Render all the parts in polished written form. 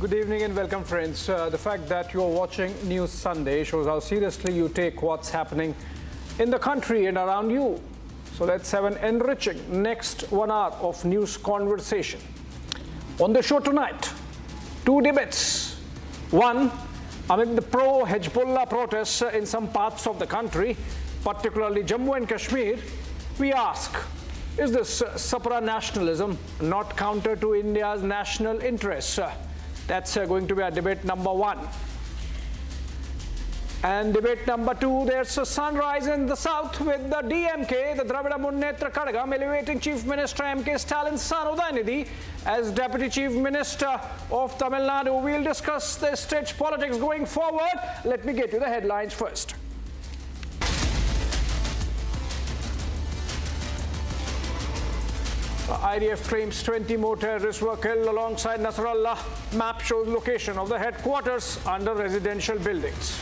Good evening and welcome, friends. The fact that you are watching News Sunday shows how seriously you take what's happening in the country and around you. So let's have an enriching next 1 hour of news conversation. On the show tonight, two debates. One, amid the pro-Hezbollah protests in some parts of the country, particularly Jammu and Kashmir, we ask, is this supranationalism not counter to India's national interests? That's going to be our debate number one. And debate number two, there's a sunrise in the south with the DMK, the Dravida Munnetra Kadagam, elevating Chief Minister M.K. Stalin's son Udayanidhi as Deputy Chief Minister of Tamil Nadu. We'll discuss the state's politics going forward. Let me get you the headlines first. IDF claims 20 more terrorists were killed alongside Nasrallah. Map shows location of the headquarters under residential buildings.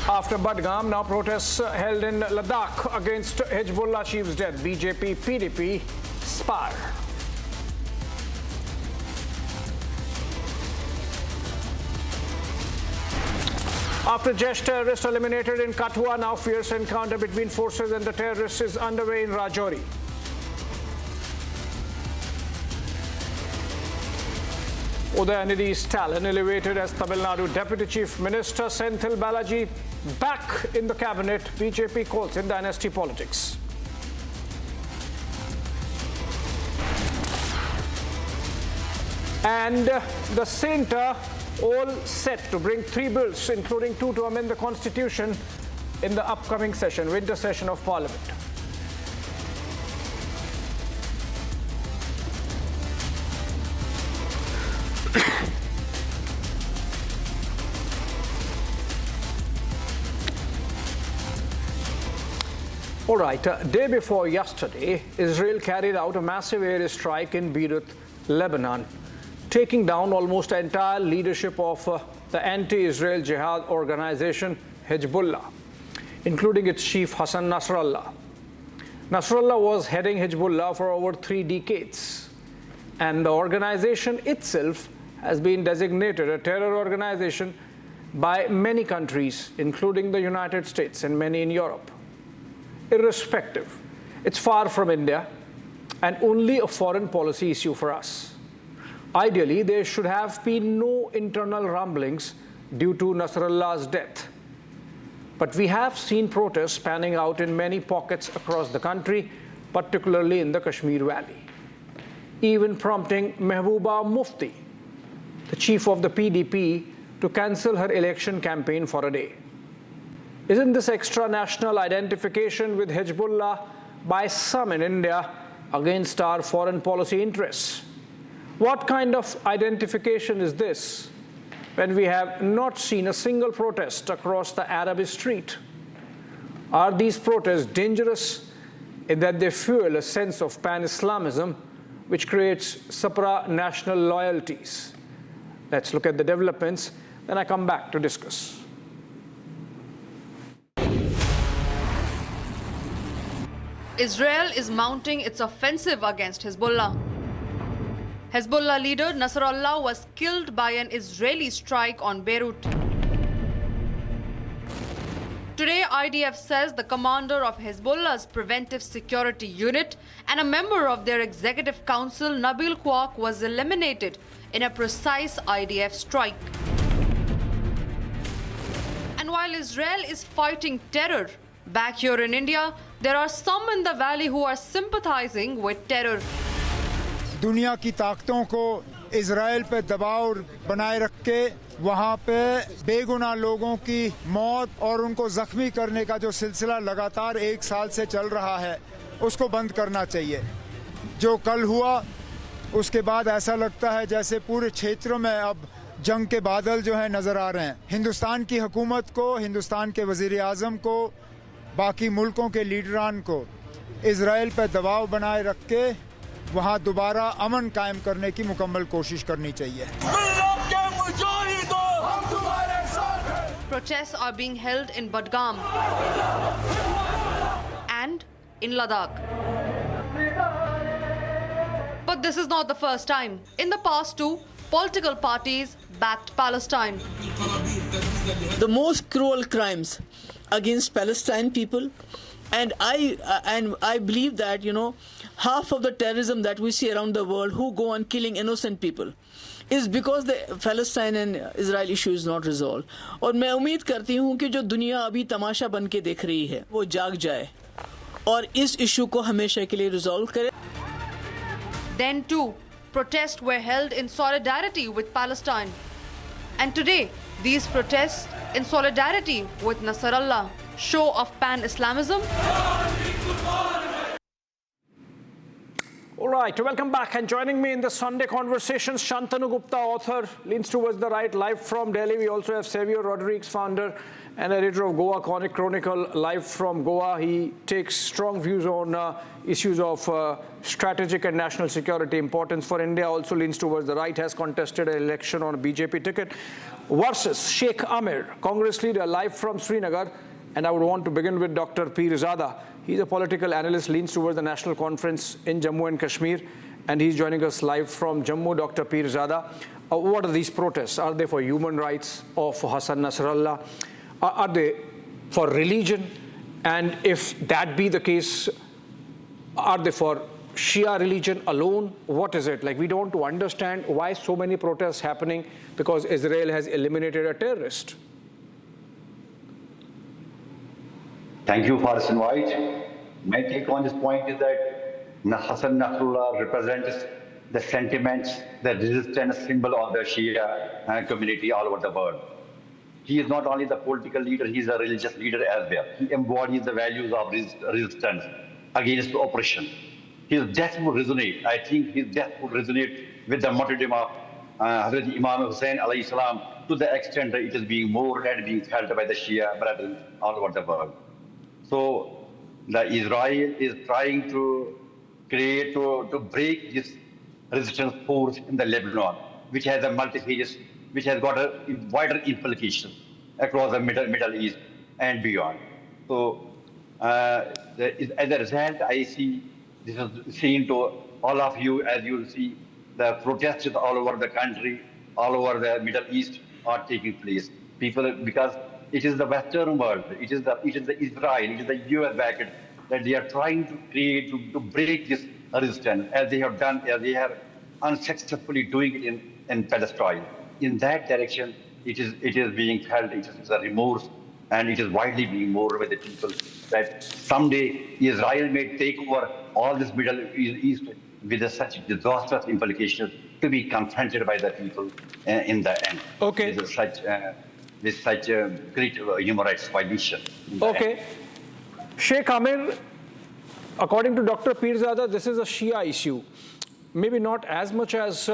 After Budgam, now protests held in Ladakh against Hezbollah chief's death. BJP, PDP spar. After Jaish terrorists eliminated in Kathua, now fierce encounter between forces and the terrorists is underway in Rajouri. Udayanidhi Stalin elevated as Tamil Nadu Deputy Chief Minister. Senthil Balaji back in the cabinet. BJP calls in dynasty politics. And the centre all set to bring 3 bills, including 2 to amend the constitution in the upcoming session, winter session of Parliament. All right, day before yesterday, Israel carried out a massive airstrike in Beirut, Lebanon, taking down almost the entire leadership of the anti-Israel jihad organization Hezbollah, including its chief Hassan Nasrallah. Nasrallah was heading Hezbollah for over 3 decades, and the organization itself has been designated a terror organization by many countries, including the United States and many in Europe. Irrespective, it's far from India and only a foreign policy issue for us. Ideally, there should have been no internal rumblings due to Nasrallah's death. But we have seen protests panning out in many pockets across the country, particularly in the Kashmir Valley, even prompting Mehbooba Mufti, the chief of the PDP, to cancel her election campaign for a day. Isn't this extra national identification with Hezbollah by some in India against our foreign policy interests? What kind of identification is this when we have not seen a single protest across the Arabic street? Are these protests dangerous in that they fuel a sense of Pan-Islamism, which creates supranational loyalties? Let's look at the developments, then I come back to discuss. Israel is mounting its offensive against Hezbollah. Hezbollah leader Nasrallah was killed by an Israeli strike on Beirut. Today, IDF says the commander of Hezbollah's preventive security unit and a member of their executive council, Nabil Kwak, was eliminated in a precise IDF strike. And while Israel is fighting terror, back here in India, there are some in the valley who are sympathizing with terror. दुनिया की ताकतों को Israel पे दबाव बनाए रख के वहाँ पे बेगुनाह लोगों की मौत और उनको जख्मी करने का जो सिलसिला लगातार 1 साल से चल रहा है, उसको बंद करना चाहिए। जो कल हुआ, उसके बाद ऐसा लगता है जैसे पूरे क्षेत्रों में अब जंग के बादल जो है नजर आ रहे हैं। हिंदुस्तान की हुकूमत को, हिंदुस्तान के वजीर आज़म को, बाकी मुल्कों के लीडरान को इजराइल पे दबाव बनाए रख के वहाँ दोबारा अमन कायम करने की मुकम्मल कोशिश करनी चाहिए। Protests are being held in Budgam and in Ladakh. But But this is not the first time. In the past too, political parties backed Palestine. The most cruel crimes against Palestine people, and I believe that, you know, half of the terrorism that we see around the world who go on killing innocent people is because the Palestine and Israel issue is not resolved. और मैं उम्मीद करती हूँ कि जो दुनिया अभी तमाशा बन के देख रही है वो जाग जाए और इस इशू को हमेशा के लिए रिजॉल्व करे. Then too, protests were held in solidarity with Palestine. And today, these protests in solidarity with Nasrallah show of Pan-Islamism. All right, welcome back. And joining me in the Sunday Conversations, Shantanu Gupta, author, leans towards the right, live from Delhi. We also have Xavier Rodriguez, founder and editor of Goa Chronicle, live from Goa. He takes strong views on issues of strategic and national security importance for India. Also leans towards the right, has contested an election on a BJP ticket. Versus Sheikh Amir, Congress leader, live from Srinagar. And I would want to begin with Dr. Pirzada. He's a political analyst, leans towards the national conference in Jammu and Kashmir, and he's joining us live from Jammu. Dr. Pirzada, what are these protests? Are they for human rights or for Hassan Nasrallah? Are they for religion? And if that be the case, are they for Shia religion alone? What is it? Like, we don't want to understand why so many protests happening because Israel has eliminated a terrorist. Thank you for this invite. My take on this point is that Hassan Nasrallah represents the sentiments, the resistance symbol of the Shia community all over the world. He is not only the political leader, he is a religious leader as well. He embodies the values of resistance against oppression. His death would resonate. I think his death would resonate with the martyrdom of Hazrat Imam Hussain alayhi salam to the extent that it is being mourned and being felt by the Shia brothers all over the world. So the Israel is trying to create, to break this resistance force in the Lebanon, which has a multi-phase, which has got a wider implication across the Middle East and beyond. So as a result, I see this is seen to all of you, as you see the protests all over the country, all over the Middle East are taking place. People, because it is the Western world, it is the Israel, it is the US backed that they are trying to create, to break this resistance, as they have done, as they have unsuccessfully doing it in Palestine. In that direction, it is being felt, it is a remorse, and it is widely being mourned by the people that someday Israel may take over all this Middle East with such disastrous implications to be confronted by the people in the end. Okay. With such a great human rights violation. Okay. Sheikh Amir, according to Dr. Pirzada, this is a Shia issue. Maybe not as much as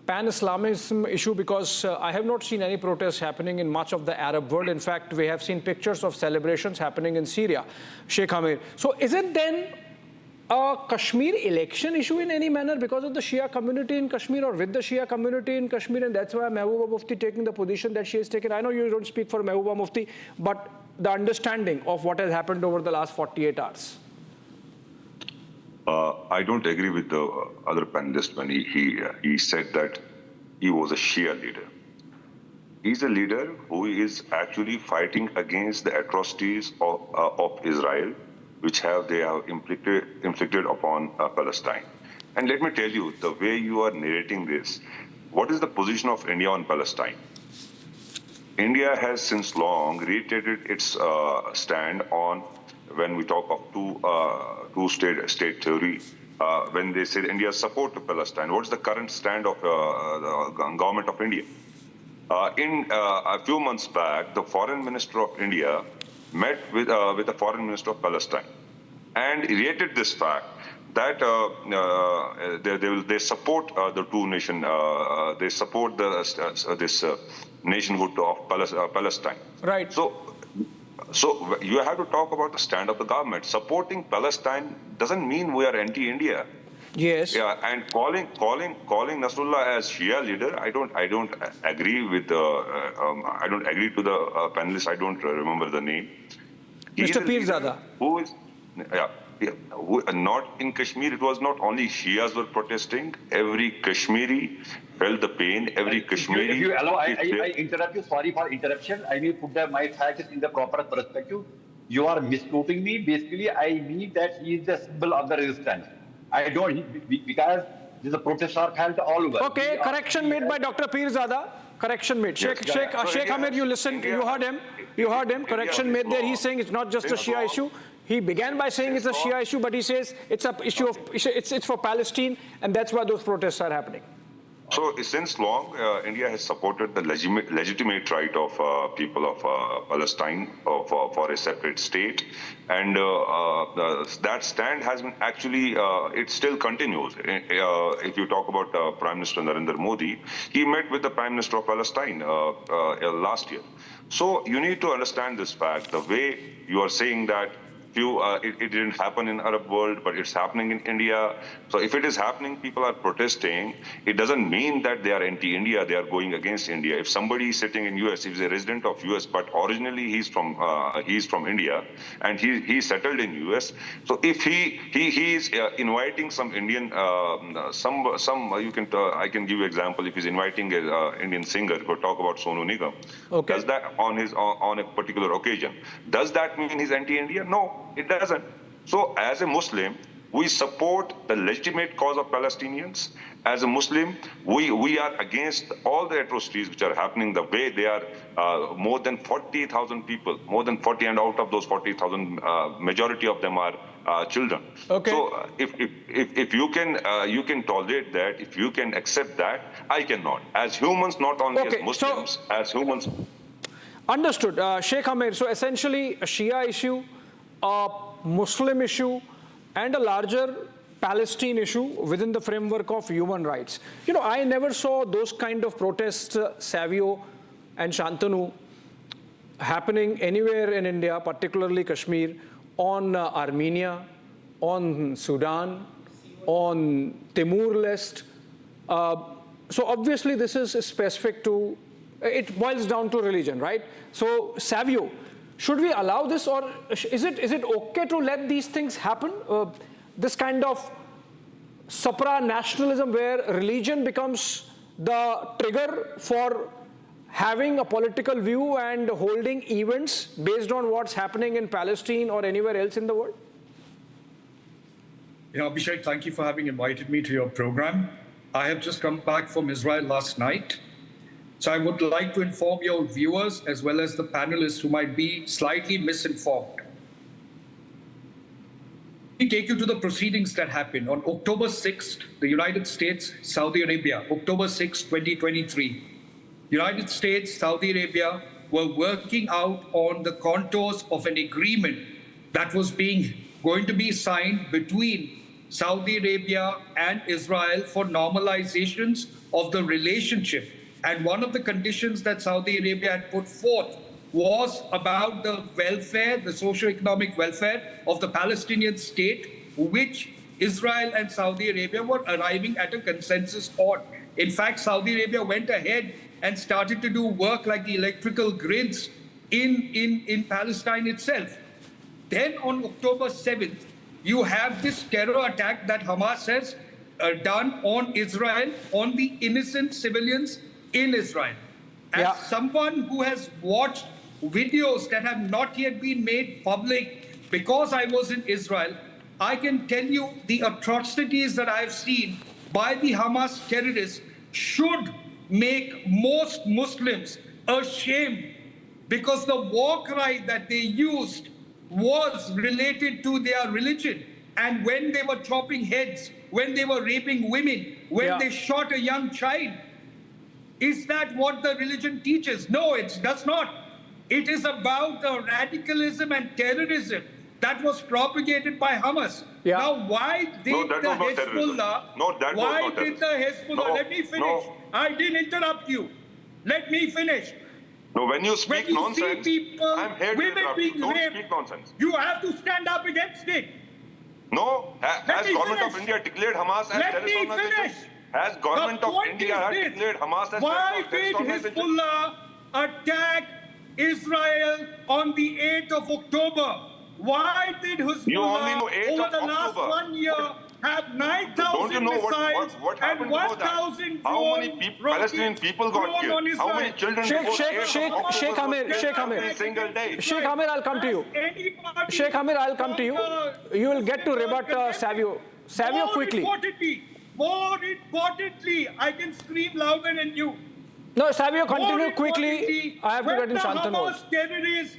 Pan-Islamism issue, because I have not seen any protests happening in much of the Arab world. In fact, we have seen pictures of celebrations happening in Syria. Sheikh Amir. So is it then a Kashmir election issue in any manner because of the Shia community in Kashmir or with the Shia community in Kashmir, and that's why Mehbooba Mufti taking the position that she has taken? I know you don't speak for Mehbooba Mufti, but the understanding of what has happened over the last 48 hours. I don't agree with the other panelist when he said that he was a Shia leader. He's a leader who is actually fighting against the atrocities of Israel, which they have inflicted upon Palestine. And let me tell you, the way you are narrating this, what is the position of India on Palestine? India has since long reiterated its stand on, when we talk of two-state theory, when they say India's support to Palestine. What's the current stand of the government of India? A few months back, the foreign minister of India met with the foreign minister of Palestine and reiterated this fact that they support the two nation, they support this nationhood of Palestine. Right. So you have to talk about the stand of the government. Supporting Palestine doesn't mean we are anti-India. Yes. Yeah, and calling Nasrallah as Shia leader, I don't agree with I don't agree to the panelist. I don't remember the name. Mr. Pirzada. not in Kashmir. It was not only Shias were protesting. Every Kashmiri felt the pain. Every Kashmiri. If you allow, I interrupt you. Sorry for interruption. I will put my facts in the proper perspective. You are misquoting me. Basically, I mean that he is the symbol of the resistance. I don't, because the protests are held all over. Okay, correction made by Dr. Pirzada. Correction made. Sheikh Amir, you listened, you heard him. You heard him. Correction made there. He's saying it's not just a Shia issue. He began by saying it's a Shia issue, but he says it's a issue of it's for Palestine, and that's why those protests are happening. So since long, India has supported the legitimate right of people of Palestine for a separate state, and that stand has been actually, it still continues. If you talk about Prime Minister Narendra Modi, he met with the Prime Minister of Palestine last year. So you need to understand this fact. The way you are saying that it didn't happen in Arab world, but it's happening in India. So if it is happening, people are protesting. It doesn't mean that they are anti-India, they are going against India. If somebody is sitting in US, he's a resident of US, but originally he's from India, and he settled in US. So if he is inviting some Indian, I can give you example. If he's inviting an Indian singer to talk about Sonu Nigam, okay, does that on a particular occasion, does that mean he's anti-India? No. It doesn't. So as a Muslim, we support the legitimate cause of Palestinians. As a Muslim, we are against all the atrocities which are happening the way they are. More than 40,000 people, more than 40, and out of those 40,000, majority of them are children. Okay. So if you can tolerate that, if you can accept that, I cannot. As humans, not only as Muslims, as humans. Understood. Sheikh Amir, so essentially a Shia issue, a Muslim issue, and a larger Palestine issue within the framework of human rights. You know, I never saw those kind of protests, Savio and Shantanu, happening anywhere in India, particularly Kashmir, on Armenia, on Sudan, on Timor-Leste. So obviously this is specific to, it boils down to religion, right? So Savio, should we allow this, or is it okay to let these things happen? This kind of supra-nationalism where religion becomes the trigger for having a political view and holding events based on what's happening in Palestine or anywhere else in the world? Abhishek, thank you for having invited me to your program. I have just come back from Israel last night. So I would like to inform your viewers as well as the panelists who might be slightly misinformed. Let me take you to the proceedings that happened on October 6th, the United States, Saudi Arabia, October 6, 2023. United States, Saudi Arabia were working out on the contours of an agreement that was going to be signed between Saudi Arabia and Israel for normalizations of the relationship. And one of the conditions that Saudi Arabia had put forth was about the welfare, the socio-economic welfare of the Palestinian state, which Israel and Saudi Arabia were arriving at a consensus on. In fact, Saudi Arabia went ahead and started to do work like the electrical grids in Palestine itself. Then on October 7th, you have this terror attack that Hamas has done on Israel, on the innocent civilians in Israel. As someone who has watched videos that have not yet been made public because I was in Israel, I can tell you the atrocities that I've seen by the Hamas terrorists should make most Muslims ashamed, because the war cry that they used was related to their religion. And when they were chopping heads, when they were raping women, when they shot a young child, is that what the religion teaches? No, it does not. It is about the radicalism and terrorism that was propagated by Hamas. Now, why did the Hezbollah? Why did the Hezbollah? Let me finish. I didn't interrupt you. Let me finish. No, when you speak nonsense, people, I'm here to interrupt you. Don't speak nonsense. You have to stand up against it. No, has government of India declared Hamas as terrorist organization? Has government of India declared Hamas as terrorist organization? Why did Hezbollah attack Israel on the 8th of October? why did You only know Hezbollah 8th over of the last October. 1 year have 9,000 missiles what and happened before that? 1,000 How many Palestinian people got killed? How many children Sheikh before 8th of Sheikh October were killed Sheikh every Hamir. single day? Sheikh Hamir, I'll come to you. Sheikh Hamir, I'll come to you. You will get to rebut Savio. Savio, quickly. More importantly, I can scream louder than you. No, Savio, continue More quickly. importantly, I have to get in Shantanu. When the Hamas terrorists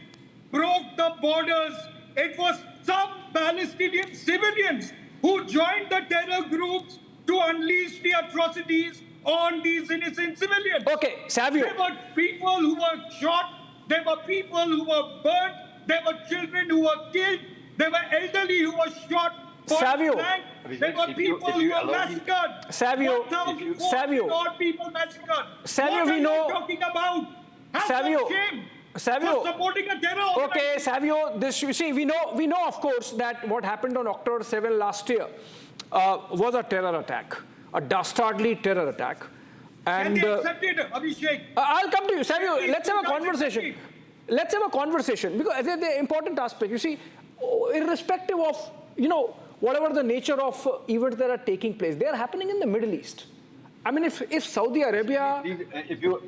broke the borders, it was some Palestinian civilians who joined the terror groups to unleash the atrocities on these innocent civilians. Okay, Savio. There were people who were shot, there were people who were burnt, there were children who were killed, there were elderly who were shot. Savio. There were people who were massacred. Savio. 1,400 odd people massacred. Savio, what we are know. you talking about? Have Savio. some shame. Savio. For supporting a terror Okay, organization. Savio, this, you see, we know, of course, that what happened on October 7 last year was a terror attack, a dastardly terror attack. And Can they accept it, Abhishek? I'll come to you, Savio. Let's have a conversation. Let's have a conversation, because the important aspect, you see, irrespective of, whatever the nature of events that are taking place, they are happening in the Middle East. I mean, if Saudi Arabia,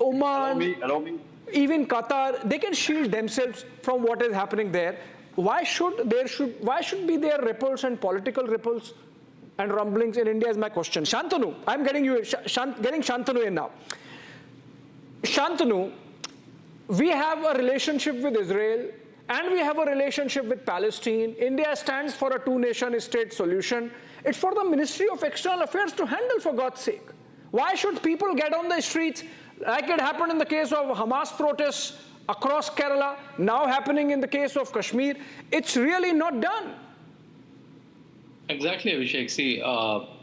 Oman, allow me. even Qatar, they can shield themselves from what is happening there. Why should be there ripples and political ripples and rumblings in India is my question. Shantanu, I'm getting Shantanu in now. Shantanu, we have a relationship with Israel and we have a relationship with Palestine. India stands for a two-nation state solution. It's for the Ministry of External Affairs to handle, for God's sake. Why should people get on the streets like it happened in the case of Hamas protests across Kerala, now happening in the case of Kashmir? It's really not done. Exactly, Abhishek. See,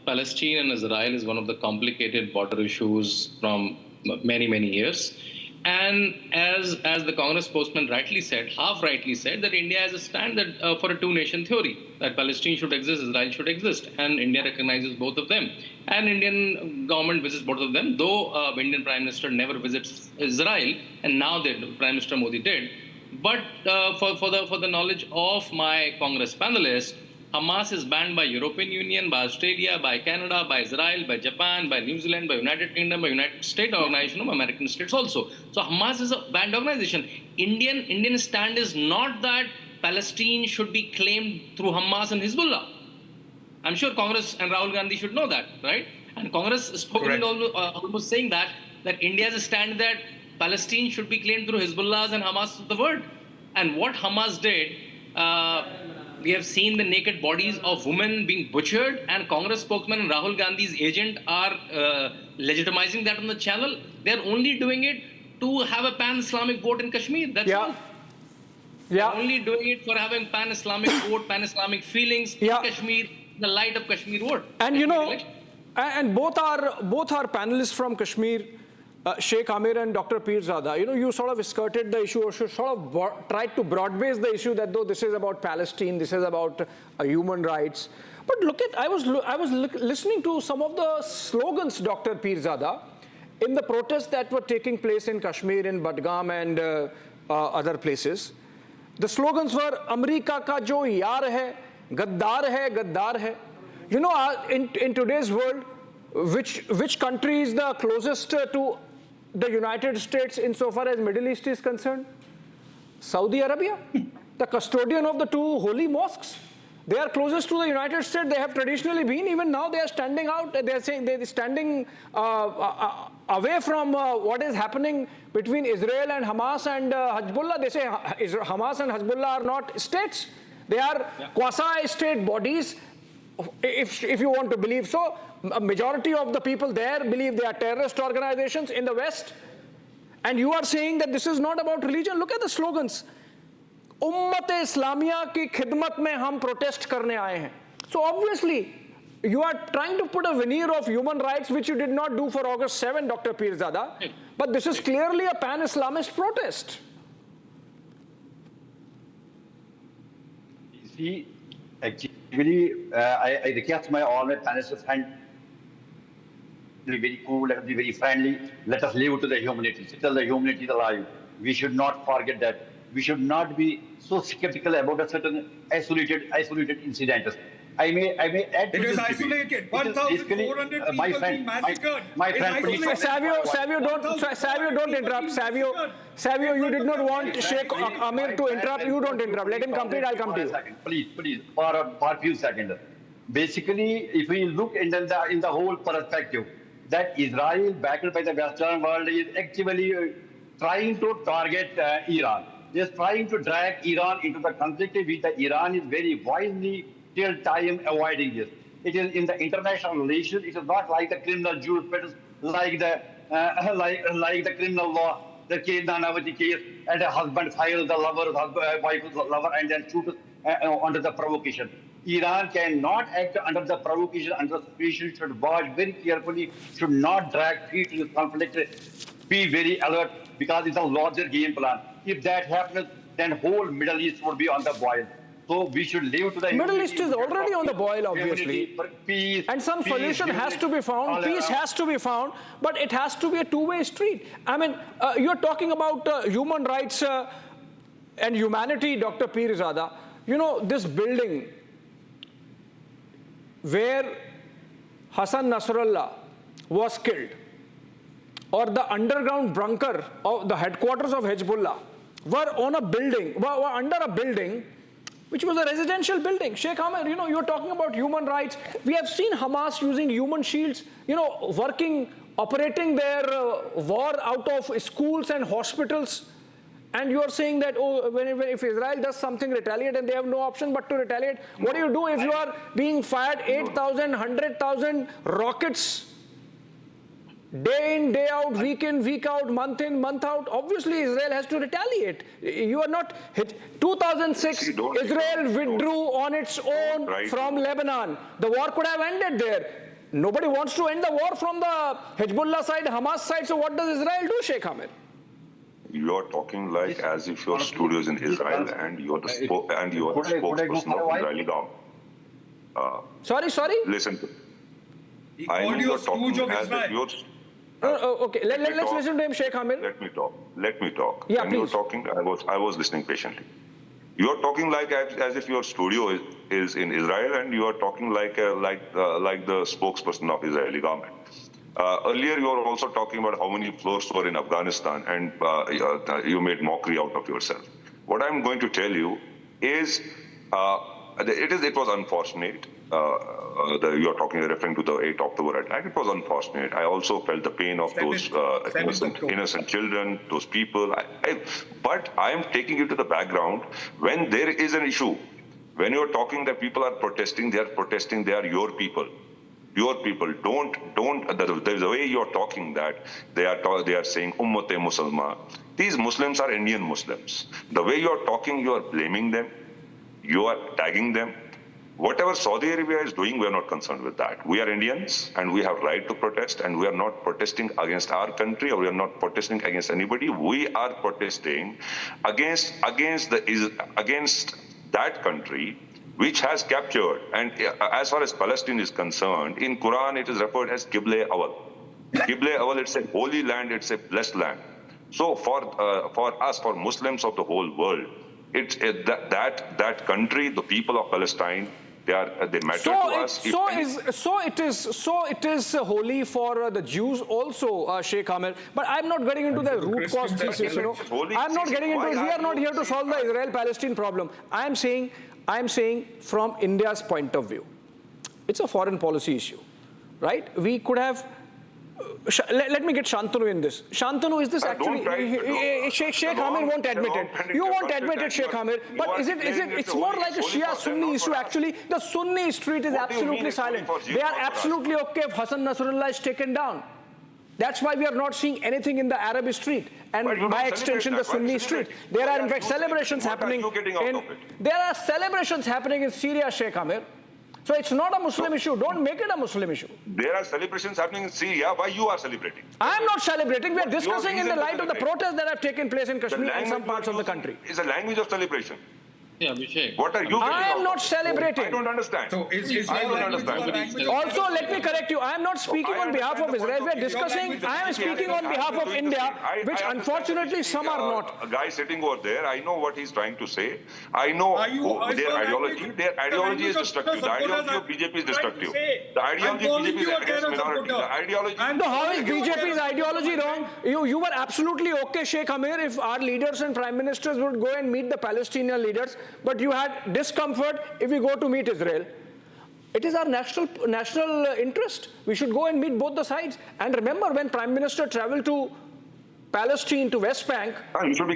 Palestine and Israel is one of the complicated border issues from many, many years. And as the Congress spokesman rightly said, half rightly said, that India has a stand for a two-nation theory, that Palestine should exist, Israel should exist, and India recognizes both of them. And Indian government visits both of them, though Indian Prime Minister never visits Israel, and now Prime Minister Modi did. But for the knowledge of my Congress panelists, Hamas is banned by European Union, by Australia, by Canada, by Israel, by Japan, by New Zealand, by United Kingdom, by United States Organization of American States also. So Hamas is a banned organization. Indian stand is not that Palestine should be claimed through Hamas and Hezbollah. I'm sure Congress and Rahul Gandhi should know that, right? And Congress is almost saying that India's stand that Palestine should be claimed through Hezbollah and Hamas is the word. And what Hamas did, we have seen the naked bodies of women being butchered, and Congress spokesman and Rahul Gandhi's agent are legitimizing that on the channel. They're only doing it to have a pan-Islamic vote in Kashmir. That's all. Yeah. They're only doing it for having pan-Islamic vote, pan-Islamic feelings in Kashmir, the light of Kashmir vote. And and both our panelists from Kashmir, Sheikh Amir and Dr. Pirzada, you sort of skirted the issue, or sort of tried to broad-base the issue that though this is about Palestine, this is about human rights. But look at, I was listening to some of the slogans, Dr. Pirzada, in the protests that were taking place in Kashmir, in Budgam and other places. The slogans were, America ka jo yaar hai, gaddar hai. In today's world, which country is the closest to the United States insofar as Middle East is concerned? Saudi Arabia, the custodian of the two holy mosques. They are closest to the United States. They have traditionally been. Even now they are standing out. They are saying they're standing away from what is happening between Israel and Hamas and Hezbollah. They say Hamas and Hezbollah are not states. They are quasi-state bodies, if you want to believe so. A majority of the people there believe they are terrorist organizations in the West. And you are saying that this is not about religion. Look at the slogans. Ummat-e-Islamiyya ki khidmat mein hum protest karne aaye hain. So obviously, you are trying to put a veneer of human rights, which you did not do for August 7, Dr. Pirzada. But this is clearly a pan-Islamist protest. You see, actually, I request all my panelists and be very cool, be very friendly. Let us live to the humanity. Still the humanity is alive. We should not forget that we should not be so skeptical about a certain isolated incident. I may add to It is this isolated. debate. 1,400 people being massacred. My friend, It's please. Savio, don't interrupt. Savio, you did not want Sheikh Amir to interrupt. You don't interrupt. Let him complete. I'll come to you. Please, for a few seconds. Basically, if we look in the whole perspective, that Israel, backed by the Western world, is actually trying to target Iran. They are trying to drag Iran into the conflict, which the Iran is very wisely till time avoiding this. It is in the international relations. It is not like the criminal jurisprudence, like the criminal law, the case Nadu case, and a husband fires the lover, wife's lover, and then shoots under the provocation. Iran cannot act under the provocation, under the situation, should watch very carefully, should not drag feet in the conflict, be very alert, because it's a larger game plan. If that happens, then whole Middle East would be on the boil. So we should live to the Middle East is already on the boil, obviously. Peace, and some solution has to be found, peace has to be found, but it has to be a two-way street. I mean, you're talking about human rights and humanity, Dr. Pirzada. You know, this building where Hassan Nasrallah was killed, or the underground bunker of the headquarters of Hezbollah, were under a building which was a residential building. Sheikh Amir, you know, you're talking about human rights. We have seen Hamas using human shields, you know, operating their war out of schools and hospitals. And you're saying that, oh, if Israel does something, retaliate, and they have no option but to retaliate. What do you do if you are being fired 8,000, 100,000 rockets day in, day out, week in, week out, month in, month out? Obviously, Israel has to retaliate. You are not hit. 2006, Israel withdrew on its own from Lebanon. The war could have ended there. Nobody wants to end the war from the Hezbollah side, Hamas side. So what does Israel do, Sheikh Amir? You're talking like as if your studio is in Israel and you're the spokesperson of Israeli government. Sorry? Listen. I know you're talking as if you're... Okay, let's listen to him, Sheikh Amir. Let me talk. Yeah, when please. you're talking, I was listening patiently. You're talking like as if your studio is in Israel, and you are talking like the spokesperson of Israeli government. Earlier, you were also talking about how many floors were in Afghanistan, and you made mockery out of yourself. What I'm going to tell you is, it was unfortunate. You're referring to the 8th October attack. It was unfortunate. I also felt the pain of those innocent children, those people. But I am taking it to the background when there is an issue. When you're talking that people are protesting, they are your people. Your people. The way you're talking that they are saying Ummate Musalman. These Muslims are Indian Muslims. The way you're talking, you are blaming them. You are tagging them. Whatever Saudi Arabia is doing, we are not concerned with that. We are Indians, and we have right to protest, and we are not protesting against our country, or we are not protesting against anybody. We are protesting against that country which has captured. And as far as Palestine is concerned, in Quran it is referred as Qibla Awal. Qibla Awal, it's a holy land, it's a blessed land. So for us, for Muslims of the whole world, it's that country, the people of Palestine, they matter to us. So it is holy for the Jews also, Sheikh Amir. But I'm not getting into the root cause thesis. You know, I'm not getting into it. We are not here to solve the Israel-Palestine problem. I'm saying from India's point of view, it's a foreign policy issue, right? We could have. Let me get Shantanu in this. Shantanu, is this actually... Sheikh Amir won't admit it. You won't admit it, Sheikh Amir. But it's more like a Shia-Sunni issue, actually. The Sunni street is absolutely silent. They are absolutely okay if Hassan Nasrallah is taken down. That's why we are not seeing anything in the Arab street, and by extension the Sunni street. There are in fact celebrations happening in Syria, Sheikh Amir. So it's not a Muslim issue. Don't make it a Muslim issue. There are celebrations happening in Syria. Why you are celebrating? I am not celebrating. We are discussing in the light of the protests that have taken place in Kashmir and some parts of the country. It's a language of celebration. Yeah, Abhishek. What are you? I am not celebrating. I don't understand. So I don't understand. Also, let me correct you. I am not speaking on behalf of Israel. We are discussing. I am speaking on behalf of India, which unfortunately some are not. A guy sitting over there, I know what he's trying to say. I know their ideology. Their ideology is destructive. The ideology of BJP is destructive. The ideology of BJP is against minority. The ideology. No, how is BJP's ideology wrong? You were absolutely okay, Sheikh Amir, if our leaders and prime ministers would go and meet the Palestinian leaders, but you had discomfort if we go to meet Israel. It is our national interest. We should go and meet both the sides. And remember, when Prime Minister traveled to Palestine, to West Bank,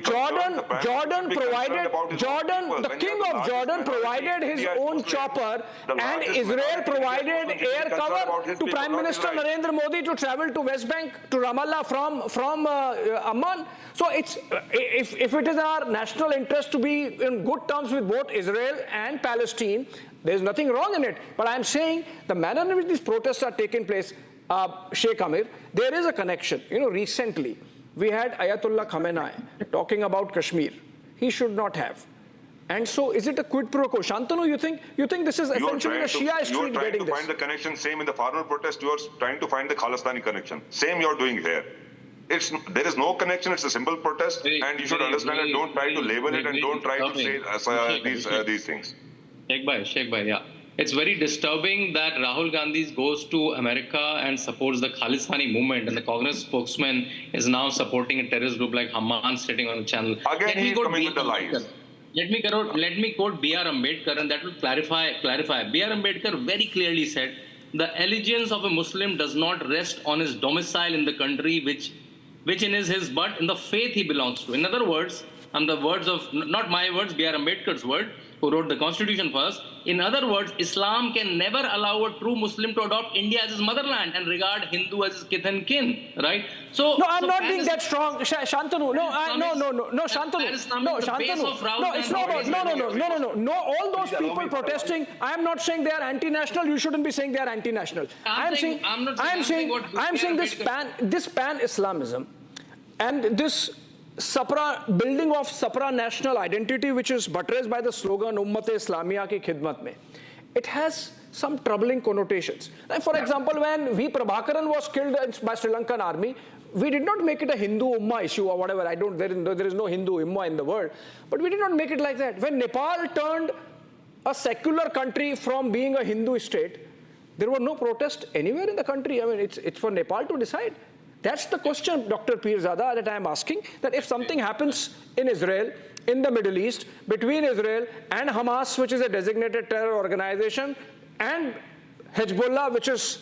Jordan provided, the king of Jordan provided his own chopper, and Israel provided air cover to Prime Minister Narendra Modi to travel to West Bank, to Ramallah from Amman. So it's, if it is our national interest to be in good terms with both Israel and Palestine, there's nothing wrong in it. But I'm saying the manner in which these protests are taking place, Sheikh Amir, there is a connection. You know, recently, we had Ayatollah Khamenei talking about Kashmir. He should not have. And so, is it a quid pro quo? Shantanu, you think this is essentially the Shia street getting this? You're trying to find the connection. Same in the farmer protest. You're trying to find the Khalistani connection. Same you're doing here. There is no connection. It's a simple protest, and you should understand it. Don't try to label it, and don't try to say these things. Sheikh Bhai, yeah. It's very disturbing that Rahul Gandhi goes to America and supports the Khalistani movement, and the Congress spokesman is now supporting a terrorist group like Hamas sitting on the channel. Again, he's coming with the lies. Let me quote B.R. Ambedkar, and that will clarify. B.R. Ambedkar very clearly said, the allegiance of a Muslim does not rest on his domicile in the country which in is his, but in the faith he belongs to. In other words, and the words of, not my words, B.R. Ambedkar's word, who wrote the constitution first. In other words, Islam can never allow a true Muslim to adopt India as his motherland and regard Hindu as his kith and kin, right? So no, I'm not being that strong, Shantanu. No, Shantanu. No, it's not about, no. All those people protesting, I'm not saying they are anti-national. You shouldn't be saying they are anti-national. I'm saying this pan-Islamism and this building of supra-national identity, which is buttressed by the slogan Ummat-e-Islamiyya ki khidmat mein, it has some troubling connotations. Like, for example, when V. Prabhakaran was killed by Sri Lankan army, we did not make it a Hindu Ummah issue or whatever. There is no Hindu Ummah in the world. But we did not make it like that. When Nepal turned a secular country from being a Hindu state, there were no protests anywhere in the country. I mean, it's for Nepal to decide. That's the question, Dr. Pirzada, that I am asking, that if something happens in Israel, in the Middle East, between Israel and Hamas, which is a designated terror organization, and Hezbollah, which is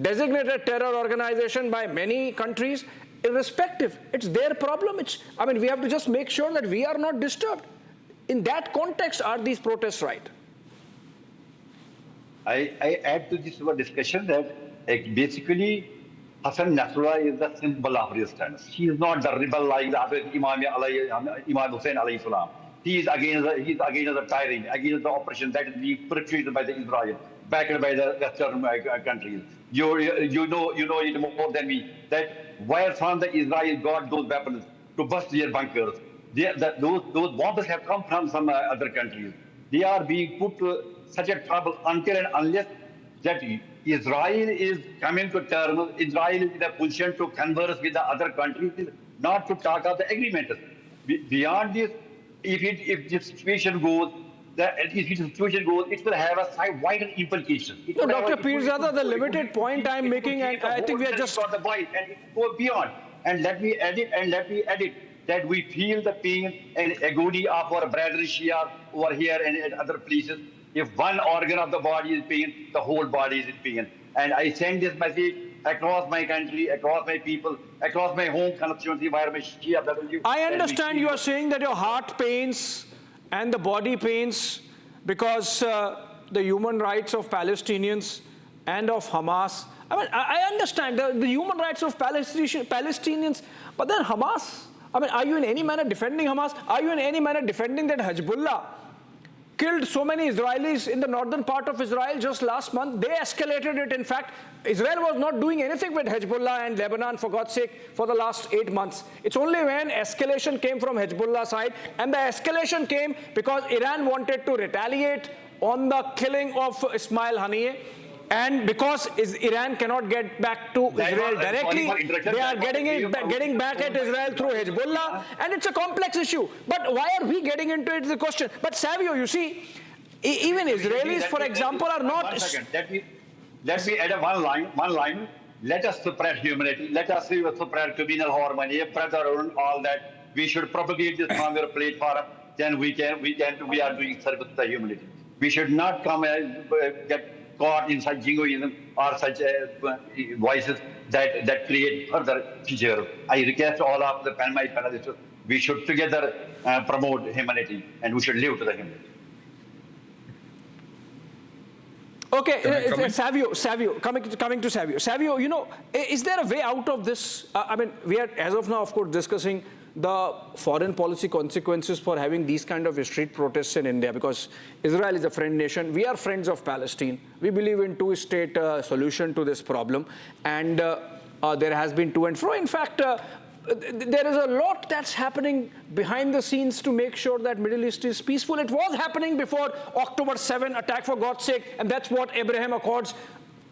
designated terror organization by many countries, irrespective, it's their problem. We have to just make sure that we are not disturbed. In that context, are these protests right? I add to this discussion that basically Hassan Nasrallah is the symbol of resistance. He is not the rebel like the other Imam Hussein alayhi salam. He is against the tyrant, against the oppression that is being perpetrated by the Israel, backed by the Western countries. You know it more than me that where from the Israel got those weapons to bust their bunkers. Those bombs have come from some other countries. They are being put to such a trouble until and unless that Israel is coming to terms, Israel is in a position to converse with the other countries, not to talk of the agreement. Beyond this, if the situation goes, it will have a wider implication. No, Dr. Pirzada, the limited point I'm making, and I think we are just... And go beyond. And let me add it, that we feel the pain and agony of our brethren Shia over here and at other places. If one organ of the body is in pain, the whole body is in pain. And I send this message across my country, across my people, across my home constituency where my Shia brother. I understand you are saying that your heart pains and the body pains because the human rights of Palestinians and of Hamas. I understand the human rights of Palestinians, but then Hamas. Are you in any manner defending Hamas? Are you in any manner defending that Hezbollah killed so many Israelis in the northern part of Israel just last month. They escalated it. In fact, Israel was not doing anything with Hezbollah and Lebanon, for God's sake, for the last 8 months. It's only when escalation came from Hezbollah side, and the escalation came because Iran wanted to retaliate on the killing of Ismail Haniyeh. And because Iran cannot get back to Israel directly, they are getting back at Israel through Hezbollah, and it's a complex issue. But why are we getting into it is the question. But Savio, you see, even Israelis, for example, are not... 1 second. Let me add one line. Let us spread humanity. Let us spread communal harmony, brotherhood, all that. We should propagate this from your platform. Then we are doing service to the humanity. We should not come and get caught in such jingoism or such voices that create further fear. I request all of my panelists, we should together promote humanity, and we should live to the humanity. Okay, Savio, coming to Savio. Savio, you know, is there a way out of this? I mean, we are, as of now, of course, discussing the foreign policy consequences for having these kind of street protests in India, because Israel is a friend nation. We are friends of Palestine. We believe in two-state solution to this problem, and there has been to and fro. In fact, there is a lot that's happening behind the scenes to make sure that Middle East is peaceful. It was happening before October 7 attack, for God's sake, and that's what Abraham Accords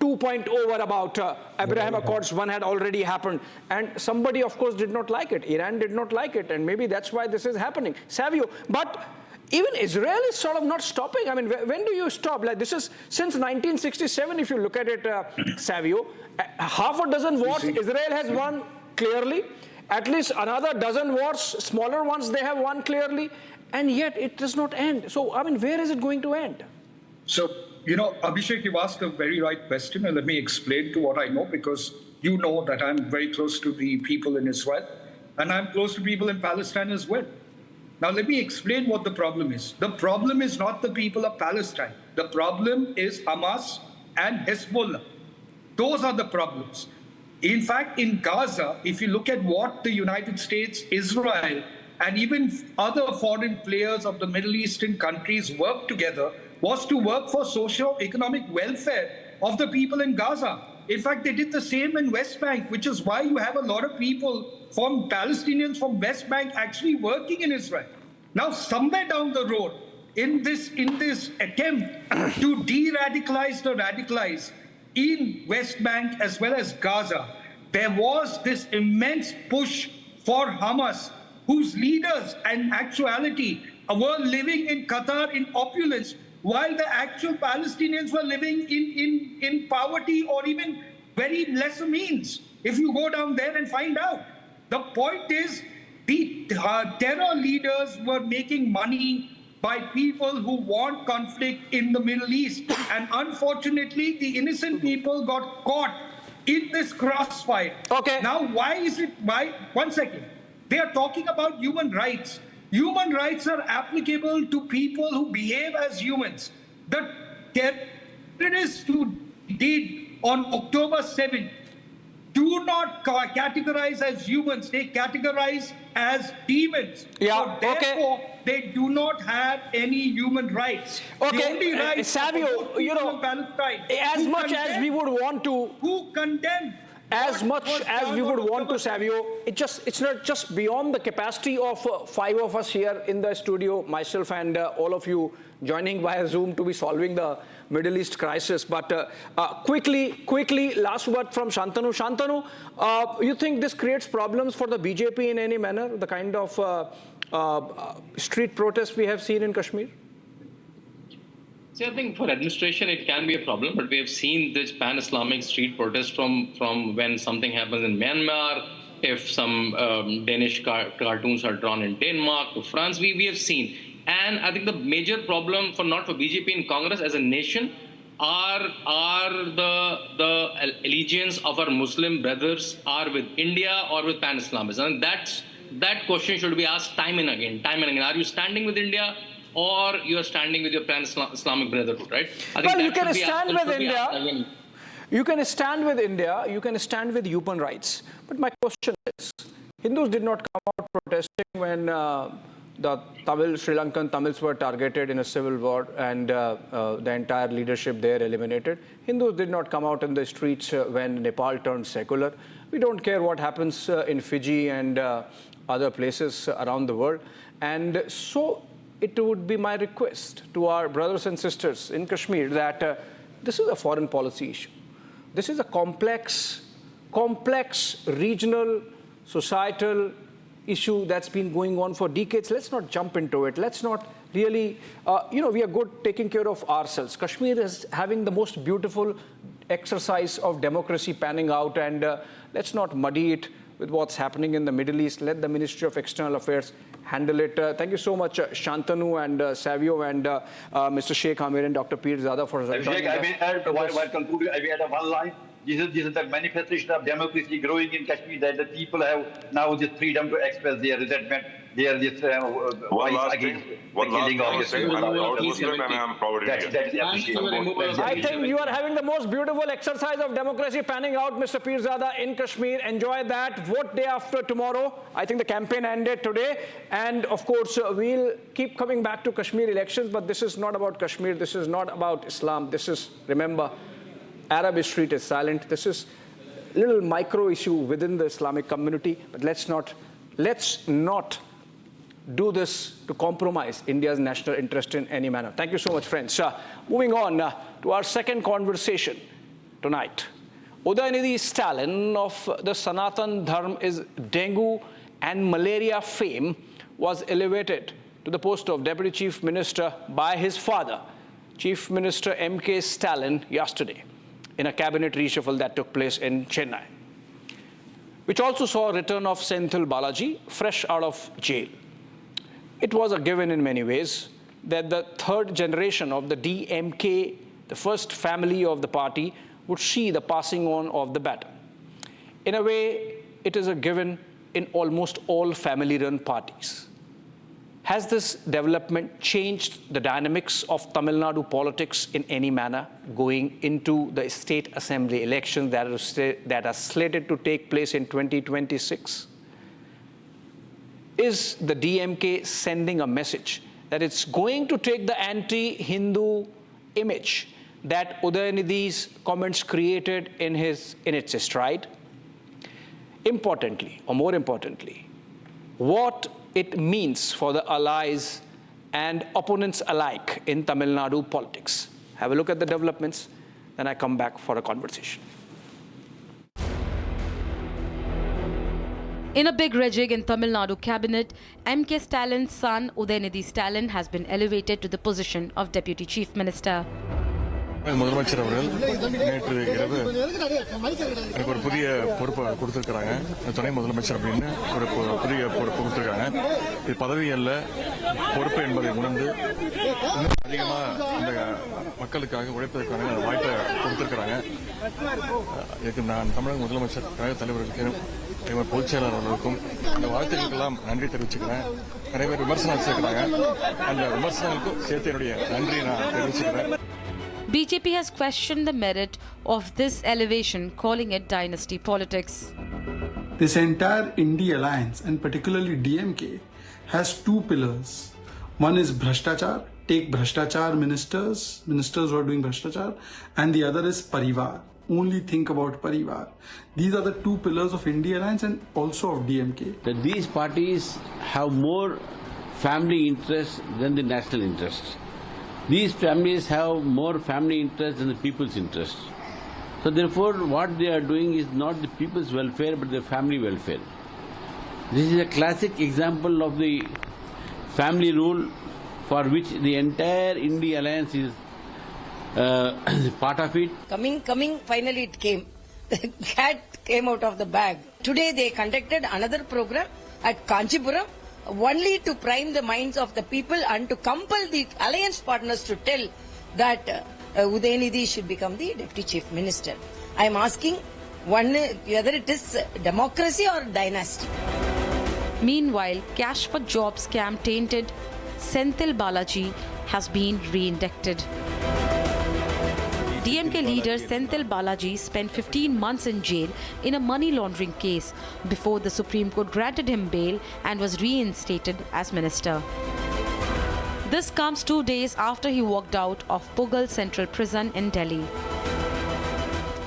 2.0 were about. Abraham Accords 1 had already happened, and somebody, of course, did not like it. Iran did not like it, and maybe that's why this is happening. Savio, but even Israel is sort of not stopping. I mean, when do you stop? Like, this is since 1967, if you look at it, Savio, half a dozen wars Israel has won clearly. At least another dozen wars, smaller ones, they have won clearly, and yet it does not end. So, I mean, where is it going to end? So, you know, Abhishek, you've asked a very right question, and let me explain to what I know, because you know that I'm very close to the people in Israel, and I'm close to people in Palestine as well. Now, let me explain what the problem is. The problem is not the people of Palestine. The problem is Hamas and Hezbollah. Those are the problems. In fact, in Gaza, if you look at what the United States, Israel, and even other foreign players of the Middle Eastern countries work together, was to work for socio-economic welfare of the people in Gaza. In fact, they did the same in West Bank, which is why you have a lot of people from Palestinians from West Bank actually working in Israel. Now, somewhere down the road, in this attempt to de-radicalize the radicalized in West Bank as well as Gaza, there was this immense push for Hamas, whose leaders in actuality were living in Qatar in opulence, while the actual Palestinians were living in poverty or even very lesser means, if you go down there and find out. The point is, the terror leaders were making money by people who want conflict in the Middle East. And unfortunately, the innocent people got caught in this crossfire. Okay. Now, why? 1 second. They are talking about human rights. Human rights are applicable to people who behave as humans. The terrorists who did on October 7th do not categorize as humans. They categorize as demons. Yeah, so therefore, they do not have any human rights. Okay, the only rights Savio, you know, Palestine, as much as we would want to... Who condemned? As much as we would want to, Savio, it's not just beyond the capacity of 5 of us here in the studio, myself and all of you joining via Zoom to be solving the Middle East crisis. But quickly, last word from Shantanu. Shantanu, you think this creates problems for the BJP in any manner, the kind of street protests we have seen in Kashmir? See, I think for administration it can be a problem, but we have seen this pan-Islamic street protest from when something happens in Myanmar, if some Danish cartoons are drawn in Denmark, to France, we have seen. And I think the major problem not for BJP in Congress as a nation are the allegiance of our Muslim brothers are with India or with pan-Islamism. And that question should be asked time and again. Are you standing with India, or you are standing with your pan-Islamic brotherhood, right? Well, you can stand with India. You can stand with India. You can stand with human rights. But my question is, Hindus did not come out protesting when the Sri Lankan Tamils were targeted in a civil war and the entire leadership there eliminated. Hindus did not come out in the streets when Nepal turned secular. We don't care what happens in Fiji and other places around the world. And so it would be my request to our brothers and sisters in Kashmir that this is a foreign policy issue. This is a complex regional, societal issue that's been going on for decades. Let's not jump into it. Let's not really, we are good taking care of ourselves. Kashmir is having the most beautiful exercise of democracy panning out, and let's not muddy it with what's happening in the Middle East. Let the Ministry of External Affairs handle it. Thank you so much, Shantanu and Savio and Mr. Sheikh Amir and Dr. Pirzada for joining us. I will add one line. This is the manifestation of democracy growing in Kashmir, that the people have now this freedom to express their resentment, their voice against the killing of I think you are having the most beautiful exercise of democracy panning out, Mr. Pirzada, in Kashmir. Enjoy that. Vote day after tomorrow. I think the campaign ended today. And of course, we'll keep coming back to Kashmir elections, but this is not about Kashmir. This is not about Islam. This is, remember, Arab Street is silent. This is a little micro issue within the Islamic community, but let's not do this to compromise India's national interest in any manner. Thank you so much, friends. Moving on to our second conversation tonight. Udayanidhi Stalin of the Sanatan Dharm is dengue and malaria fame was elevated to the post of Deputy Chief Minister by his father, Chief Minister M.K. Stalin, yesterday, in a cabinet reshuffle that took place in Chennai, which also saw a return of Senthil Balaji, fresh out of jail. It was a given in many ways that the third generation of the DMK, the first family of the party, would see the passing on of the baton. In a way, it is a given in almost all family-run parties. Has this development changed the dynamics of Tamil Nadu politics in any manner going into the state assembly elections that are slated to take place in 2026? Is the DMK sending a message that it's going to take the anti-Hindu image that Udayanidhi's comments created in its stride? Importantly, or more importantly, what it means for the allies and opponents alike in Tamil Nadu politics. Have a look at the developments, then I come back for a conversation. In a big rejig in Tamil Nadu cabinet, M.K. Stalin's son Udayanidhi Stalin has been elevated to the position of Deputy Chief Minister. முதலமைச்சர் அவர்கள் நேற்று இரவு எனக்கு ஒரு புதிய பொறுப்பை கொடுத்திருக்கிறாங்க. துணை முதலமைச்சர் அப்படின்னு ஒரு புதிய பொறுப்பு கொடுத்திருக்காங்க. இது பதவி அல்ல, பொறுப்பு என்பதை உணர்ந்து இன்னும் அதிகமா இந்த மக்களுக்காக உழைப்பதற்கான வாய்ப்பை கொடுத்திருக்கிறாங்க. இதுக்கு நான் தமிழக முதலமைச்சர் கழக தலைவர்களுக்கும் பொதுச் செயலாளர்களுக்கும் இந்த வாழ்த்துக்களுக்கெல்லாம் நன்றி தெரிவிச்சுக்கிறேன். நிறைய பேர் விமர்சனம் வச்சிருக்கிறாங்க. அந்த விமர்சனங்களுக்கும் சேர்த்து என்னுடைய நன்றியை நான் தெரிவிச்சுக்கிறேன். BJP has questioned the merit of this elevation, calling it dynasty politics. This entire India alliance, and particularly DMK, has two pillars. One is Bhrashtachar, take Bhrashtachar ministers who are doing Bhrashtachar, and the other is Parivar. Only think about Parivar. These are the two pillars of India alliance and also of DMK. That these parties have more family interests than the national interests. These families have more family interest than the people's interest. So therefore, what they are doing is not the people's welfare, but the family welfare. This is a classic example of the family rule for which the entire India alliance is part of it. Coming, finally it came. The cat came out of the bag. Today they conducted another program at Kanchipuram, only to prime the minds of the people and to compel the alliance partners to tell that Udayanidhi should become the Deputy Chief Minister. I am asking whether it is democracy or dynasty. Meanwhile, cash for jobs scam tainted Senthil Balaji has been re-indicted. DMK leader Senthil Balaji spent 15 months in jail in a money laundering case before the Supreme Court granted him bail and was reinstated as minister. This comes 2 days after he walked out of Pugal Central Prison in Delhi.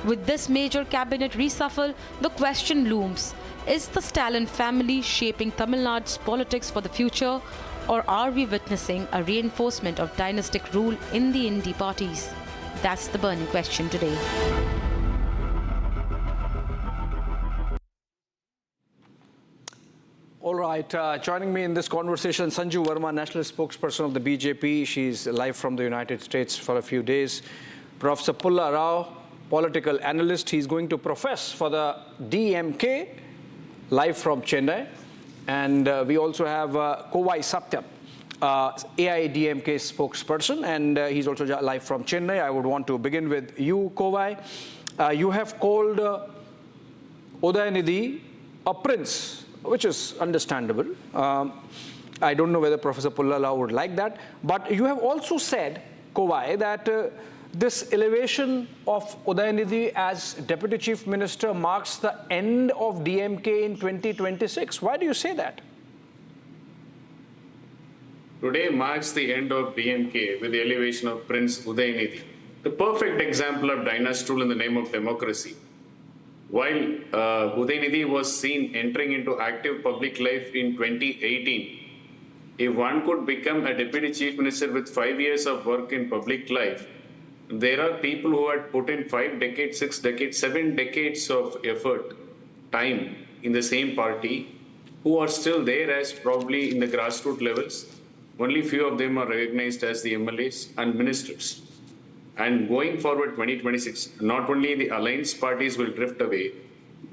With this major cabinet reshuffle, the question looms: is the Stalin family shaping Tamil Nadu's politics for the future, or are we witnessing a reinforcement of dynastic rule in the Indi parties? That's the burning question today. All right, joining me in this conversation, Sanju Verma, national spokesperson of the BJP. She's live from the United States for a few days. Professor Pulla Rao, political analyst. He's going to profess for the DMK, live from Chennai. And we also have Kovai Satyam, AIDMK spokesperson, and he's also live from Chennai. I would want to begin with you, Kovai. You have called Udayanidhi a prince, which is understandable. I don't know whether Professor Pulla Rao would like that. But you have also said, Kovai, that this elevation of Udayanidhi as Deputy Chief Minister marks the end of DMK in 2026. Why do you say that? Today marks the end of DMK with the elevation of Prince Udayanidhi, the perfect example of dynasty rule in the name of democracy. While Udayanidhi was seen entering into active public life in 2018, if one could become a Deputy Chief Minister with 5 years of work in public life, there are people who had put in 5 decades, 6 decades, 7 decades of effort, time in the same party, who are still there as probably in the grassroots levels. Only few of them are recognized as the MLAs and ministers. And going forward 2026, not only the alliance parties will drift away,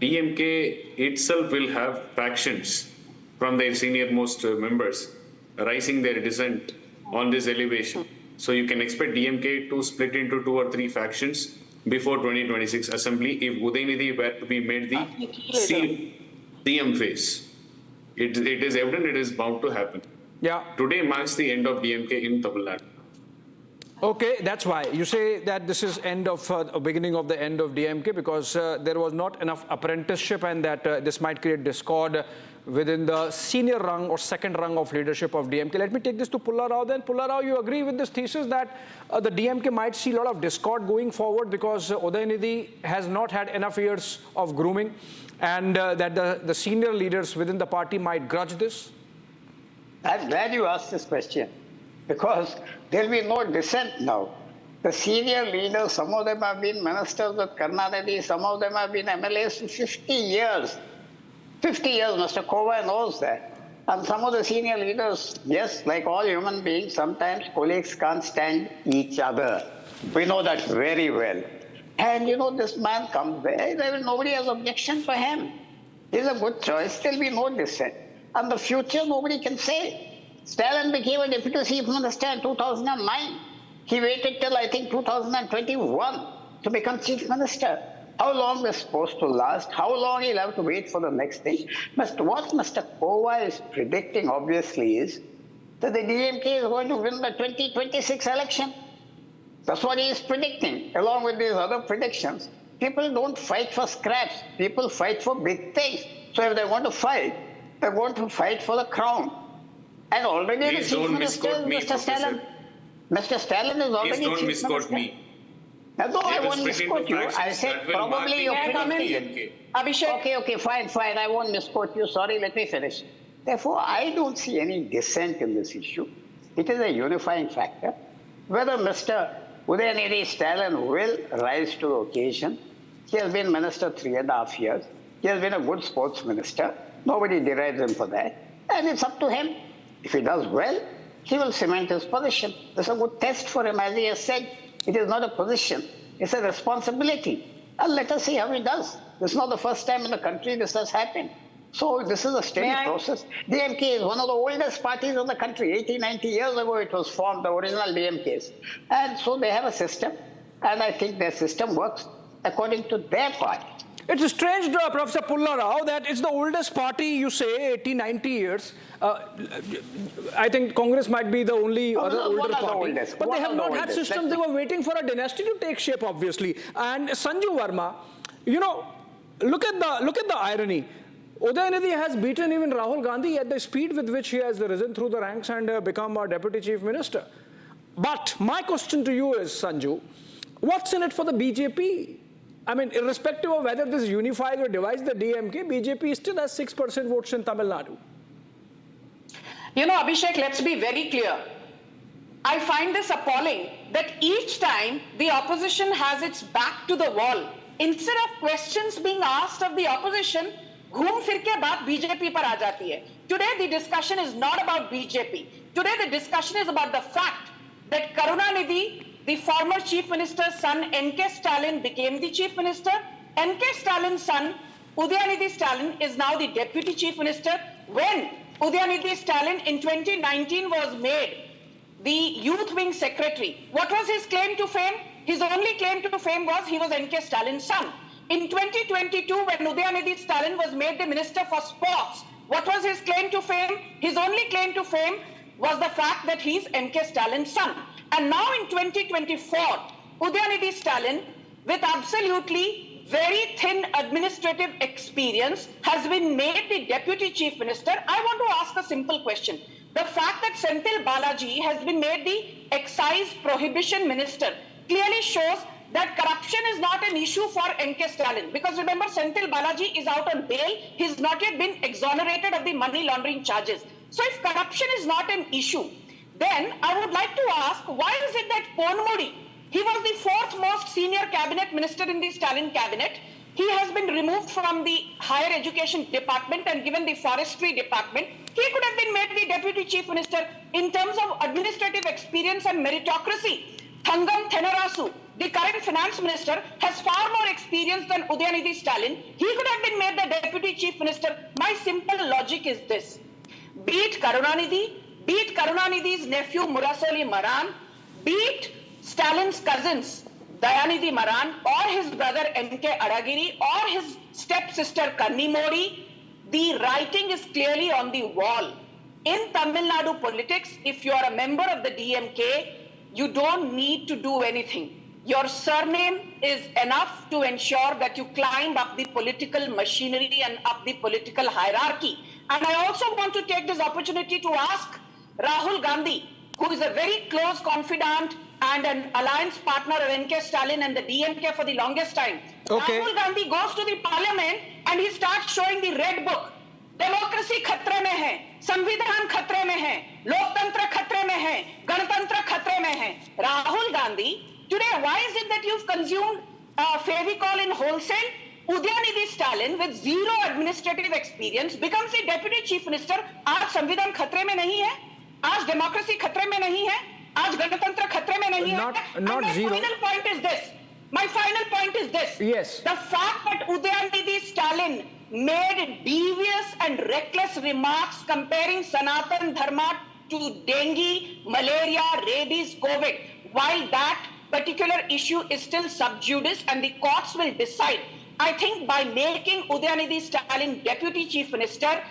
DMK itself will have factions from their senior-most members raising their dissent on this elevation. So you can expect DMK to split into 2 or 3 factions before 2026 assembly if Udayanidhi were to be made the CM face. It is evident it is bound to happen. Yeah. Today marks the end of DMK in Tamil Nadu. Okay, that's why. You say that this is beginning of the end of DMK because there was not enough apprenticeship and that this might create discord within the senior rung or second rung of leadership of DMK. Let me take this to Pulla Rao then. Pulla Rao, you agree with this thesis that the DMK might see a lot of discord going forward because Udayanidhi has not had enough years of grooming and that the senior leaders within the party might grudge this? I'm glad you asked this question because there will be no dissent now. The senior leaders, some of them have been ministers with Karnataka, some of them have been MLAs for 50 years. 50 years, Mr. Kovai knows that. And some of the senior leaders, yes, like all human beings, sometimes colleagues can't stand each other. We know that very well. And you know, this man comes there, nobody has objection for him. He's a good choice, there will be no dissent. And the future, nobody can say. Stalin became a deputy chief minister in 2009. He waited till, I think, 2021 to become chief minister. How long is supposed to last? How long he'll have to wait for the next thing? What Mr. Kovai is predicting, obviously, is that the DMK is going to win the 2026 election. That's what he is predicting, along with these other predictions. People don't fight for scraps. People fight for big things. So if they want to fight, they're going to fight for the crown. And already the chief minister is Mr. Stalin. Mr. Stalin is already chief minister. Please don't misquote me. No, I won't misquote you. I said probably you're predicting. Abhishek. Okay, fine. I won't misquote you. Sorry, let me finish. Therefore, I don't see any dissent in this issue. It is a unifying factor. Whether Mr. Udayanidhi Stalin will rise to the occasion, he has been minister 3.5 years. He has been a good sports minister. Nobody derides him for that. And it's up to him. If he does well, he will cement his position. This is a good test for him, as he has said. It is not a position. It's a responsibility. And let us see how he does. This is not the first time in the country this has happened. So this is a steady process. DMK is one of the oldest parties in the country. 80, 90 years ago it was formed, the original DMKs. And so they have a system. And I think their system works according to their party. It's strange, Professor Pulla Rao, that it's the oldest party, you say, 80, 90 years. I think Congress might be the only other older party. But they have not had system. They were waiting for a dynasty to take shape, obviously. And Sanju Verma, you know, look at the irony. Udayanidhi has beaten even Rahul Gandhi at the speed with which he has risen through the ranks and become a deputy chief minister. But my question to you is, Sanju, what's in it for the BJP? I mean, irrespective of whether this unifies or divides the DMK, BJP still has 6% votes in Tamil Nadu. You know, Abhishek, let's be very clear. I find this appalling that each time the opposition has its back to the wall, instead of questions being asked of the opposition, घूम फिर के बात BJP पर आ जाती है. Today the discussion is not about BJP. Today the discussion is about the fact that Karunanidhi, the former chief minister's son, N.K. Stalin, became the chief minister. N.K. Stalin's son, Udayanidhi Stalin, is now the deputy chief minister. When Udayanidhi Stalin in 2019 was made the youth wing secretary, what was his claim to fame? His only claim to fame was he was N.K. Stalin's son. In 2022, when Udayanidhi Stalin was made the minister for sports, what was his claim to fame? His only claim to fame was the fact that he's N.K. Stalin's son. And now in 2024, Udayanidhi Stalin, with absolutely very thin administrative experience, has been made the deputy chief minister. I want to ask a simple question. The fact that Senthil Balaji has been made the excise prohibition minister clearly shows that corruption is not an issue for N.K. Stalin. Because remember, Senthil Balaji is out on bail. He's not yet been exonerated of the money laundering charges. So if corruption is not an issue, then I would like to ask, why is it that Ponmudi, he was the fourth most senior cabinet minister in the Stalin cabinet. He has been removed from the higher education department and given the forestry department. He could have been made the deputy chief minister. In terms of administrative experience and meritocracy, Thangam Thenarasu, the current finance minister, has far more experience than Udayanidhi Stalin. He could have been made the deputy chief minister. My simple logic is this. Beat Karunanidhi, beat Karunanidhi's nephew Murasoli Maran, beat Stalin's cousins Dayanidhi Maran or his brother M.K. Adagiri or his stepsister Kanni Modi. The writing is clearly on the wall. In Tamil Nadu politics, if you are a member of the DMK, you don't need to do anything. Your surname is enough to ensure that you climb up the political machinery and up the political hierarchy. And I also want to take this opportunity to ask Rahul Gandhi, who is a very close confidant and an alliance partner of N.K. Stalin and the DMK for the longest time. Okay. Rahul Gandhi goes to the parliament and he starts showing the red book. Democracy khatre mein hai, संविधान खतरे में है, लोकतंत्र खतरे में है, गणतंत्र खतरे में है. Rahul Gandhi, today, why is it that you've consumed Fevicol in wholesale? Udayanidhi Stalin, with zero administrative experience, becomes the deputy chief minister. आज संविधान खतरे में नहीं है, आज democracy खतरे में नहीं है, आज गणतंत्र खतरे में नहीं है. Not my zero. final point is this. My final point is this. Yes. The fact that Udayanidhi Stalin made devious and reckless remarks comparing Sanatan Dharma to dengue, malaria, rabies, COVID, while that particular issue is still sub judice and the courts will decide. I think by making Udayanidhi Stalin deputy chief minister,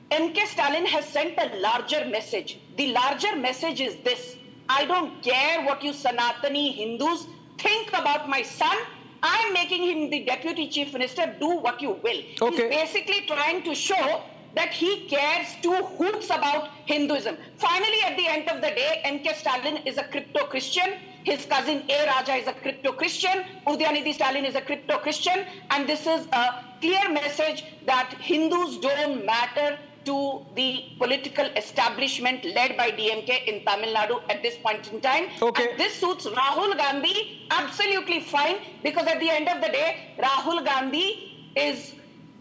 N.K. Stalin has sent a larger message. The larger message is this. I don't care what you Sanatani Hindus think about my son. I'm making him the deputy chief minister. Do what you will. Okay. He's basically trying to show that he cares two hoots about Hinduism. Finally, at the end of the day, N.K. Stalin is a crypto-Christian. His cousin A. Raja is a crypto-Christian. Udayanidhi Stalin is a crypto-Christian. And this is a clear message that Hindus don't matter to the political establishment led by DMK in Tamil Nadu at this point in time. Okay. And this suits Rahul Gandhi absolutely fine, because at the end of the day, Rahul Gandhi is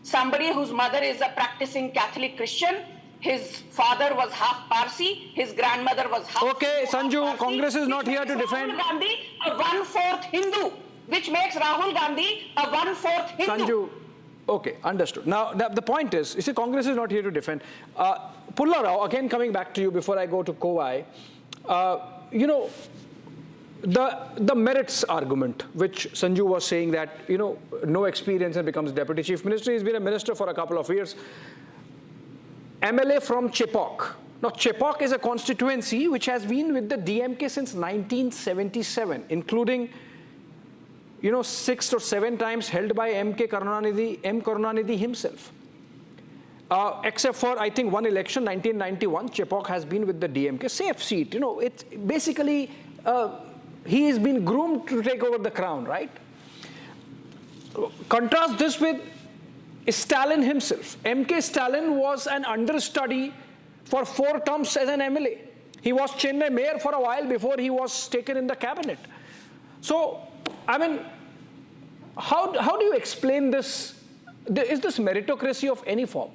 somebody whose mother is a practicing Catholic Christian. His father was half Parsi. His grandmother was half Okay, Sanju, Congress is not here to defend. Rahul Gandhi a one-fourth Hindu, which makes Rahul Gandhi a one-fourth Hindu. Sanju, okay, understood. Now, the point is, you see, Congress is not here to defend. Pulla Rao, again coming back to you before I go to Kowai, you know, the merits argument, which Sanju was saying that, no experience and becomes deputy chief minister. He's been a minister for a couple of years. MLA from Chepauk. Now, Chepauk is a constituency which has been with the DMK since 1977, including, 6 or 7 times held by M. Karunanidhi himself. Except for, I think, one election, 1991, Chepauk has been with the DMK. Safe seat. It's basically, he has been groomed to take over the crown, right? Contrast this with Stalin himself. MK Stalin was an understudy for 4 terms as an MLA. He was Chennai mayor for a while before he was taken in the cabinet. So, I mean, how do you explain this? Is this meritocracy of any form?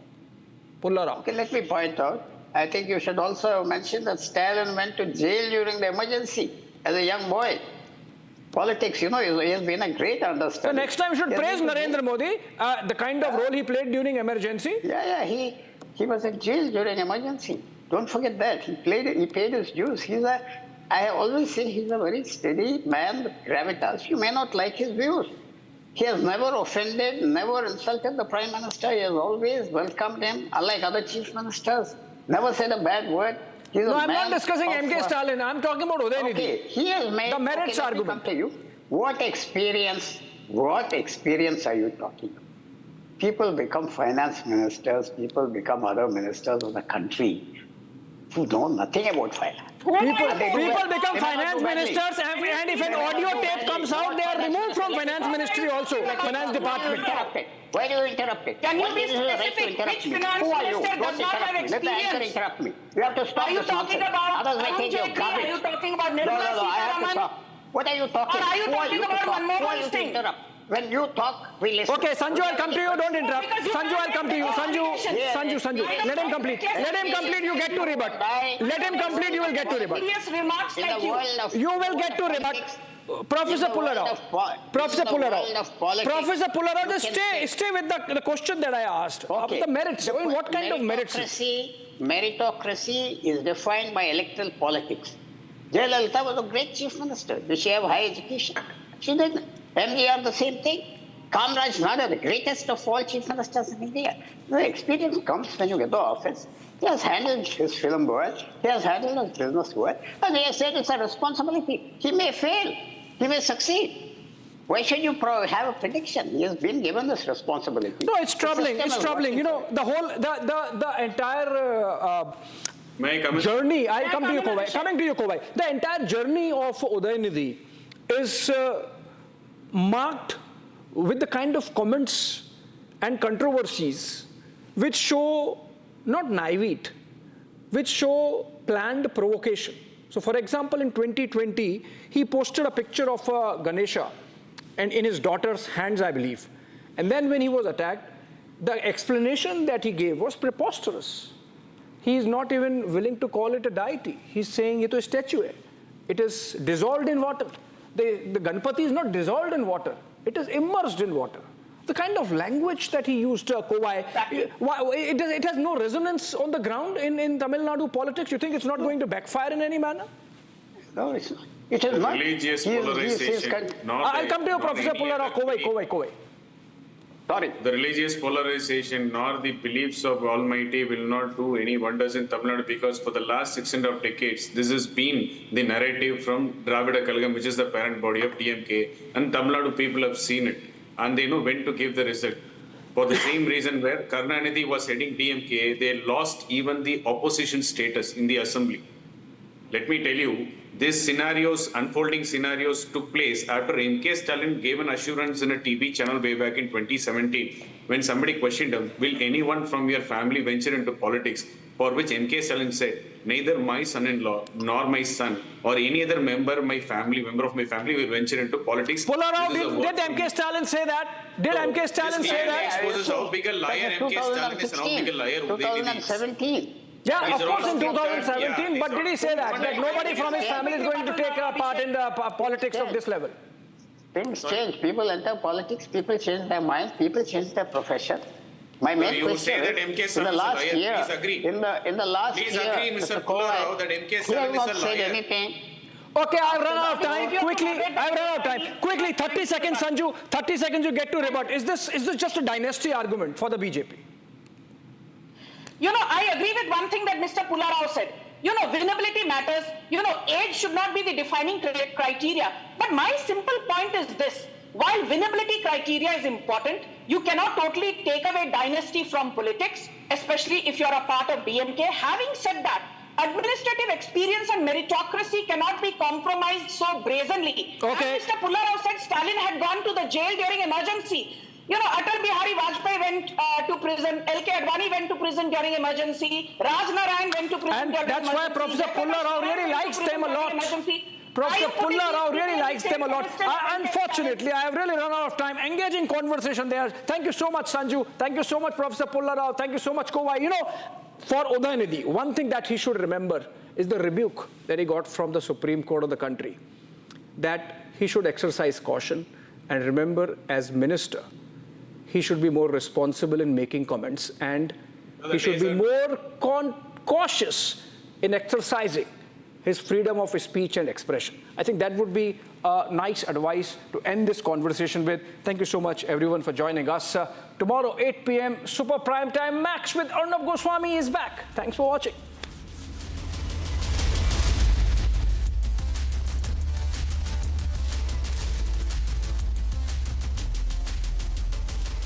Pullarao. Okay, let me point out. I think you should also mention that Stalin went to jail during the emergency as a young boy. Politics, he has been a great understudy. So next time you should praise Narendra Modi, the kind of role he played during emergency. Yeah, he was in jail during emergency. Don't forget that. He paid his dues. I always say he's a very steady man with gravitas. You may not like his views. He has never offended, never insulted the Prime Minister. He has always welcomed him, unlike other chief ministers. Never said a bad word. No, I'm not discussing MK Stalin. I'm talking about Udayanidhi. Okay, he has made the merits argument. Come to you. What experience are you talking about? People become finance ministers, people become other ministers of the country who know nothing about finance. People become finance ministers, and if an audio tape comes out, they are removed from finance ministry also, finance department. Why do you interrupt it? Can you be specific? Which finance minister does not have experience? Let the interrupt me. You have to stop. Are you talking about Arun Jaitley? Are you talking about Nirmala Sitharaman? What are you talking about? Or are you talking about Manmohan Singh? When you talk, we listen. Okay, Sanju, I'll come to you. Don't interrupt. Sanju, I'll come to you. Sanju. Let him complete. Let him complete. You get to rebut. Let him complete. You will get to rebut. You will get to rebut. Professor Pullarao, just stay with the question that I asked. Okay. The merits. What kind of merits? Meritocracy is defined by electoral politics. Jayalalitha was a great chief minister. Did she have high education? She didn't. MGR, the same thing. Kamraj Nadu, the greatest of all chief ministers in India. The experience comes when you get to office. He has handled his film world. He has handled his business world. And he has said it's a responsibility. He may fail. He may succeed. Why should you have a prediction? He has been given this responsibility. No, it's troubling. It's troubling. The entire journey. I'll come to you, Kovai. Coming to you, Kovai. The entire journey of Udayanidhi is marked with the kind of comments and controversies which show not naivete, which show planned provocation. So, for example, in 2020, he posted a picture of Ganesha and in his daughter's hands, I believe. And then when he was attacked, the explanation that he gave was preposterous. He is not even willing to call it a deity. He's saying it is a statue. It is dissolved in water. The Ganpati is not dissolved in water. It is immersed in water. The kind of language that he used, Kovai, it has no resonance on the ground in Tamil Nadu politics. You think it's not going to backfire in any manner? No, it's not. It is not. Religious polarization. I'll come to you, Professor Pullarao. Kovai. Sorry. The religious polarization nor the beliefs of Almighty will not do any wonders in Tamil Nadu, because for the last 6.5 decades, this has been the narrative from Dravida Kalagam, which is the parent body of DMK, and Tamil Nadu people have seen it, and they know when to give the result. For the same reason where Karunanidhi was heading DMK, they lost even the opposition status in the assembly. Let me tell you, these unfolding scenarios took place after MK Stalin gave an assurance in a TV channel way back in 2017 when somebody questioned him, will anyone from your family venture into politics? For which MK Stalin said, neither my son-in-law nor my son or any other member of my family will venture into politics. Pullarao, did MK Stalin say that? Did MK Stalin say that? This exposes how big a liar MK Stalin is and how big a liar Udayanidhi is. 2017. Yeah, of course in 2017, but did he say that nobody from his family is going to take part in the politics of this level? Things change. People enter politics, people change their mind, people change their profession. My main question is, in the last year, in the last year, Mr. Pullarao, that MK Stalin is a liar. Okay, I've run out of time. Quickly, I've run out of time. Quickly, 30 seconds, Sanju. 30 seconds you get to rebut. Is this just a dynasty argument for the BJP? You know, I agree with one thing that Mr. Pullarao said. You know, winnability matters. You know, age should not be the defining criteria. But my simple point is this. While winnability criteria is important, you cannot totally take away dynasty from politics, especially if you're a part of DMK. Having said that, administrative experience and meritocracy cannot be compromised so brazenly. Okay. As Mr. Pullarao said, Stalin had gone to the jail during emergency. You know, Atal Bihari Vajpayee went to prison, LK Advani went to prison during emergency, Raj Narayan went to prison during emergency. And that's why Professor Pullarao really likes them a lot. Professor Pullarao really likes them a lot. Unfortunately, I have really run out of time. Engaging conversation there. Thank you so much, Sanju. Thank you so much, Professor Pullarao. Thank you so much, Kovai. You know, for Udayanidhi, one thing that he should remember is the rebuke that he got from the Supreme Court of the country, that he should exercise caution and remember, as minister, he should be more responsible in making comments, and he should be more cautious in exercising his freedom of speech and expression. I think that would be nice advice to end this conversation with. Thank you so much, everyone, for joining us. Tomorrow, 8 p.m., Super Prime Time Max with Arnab Goswami is back. Thanks for watching.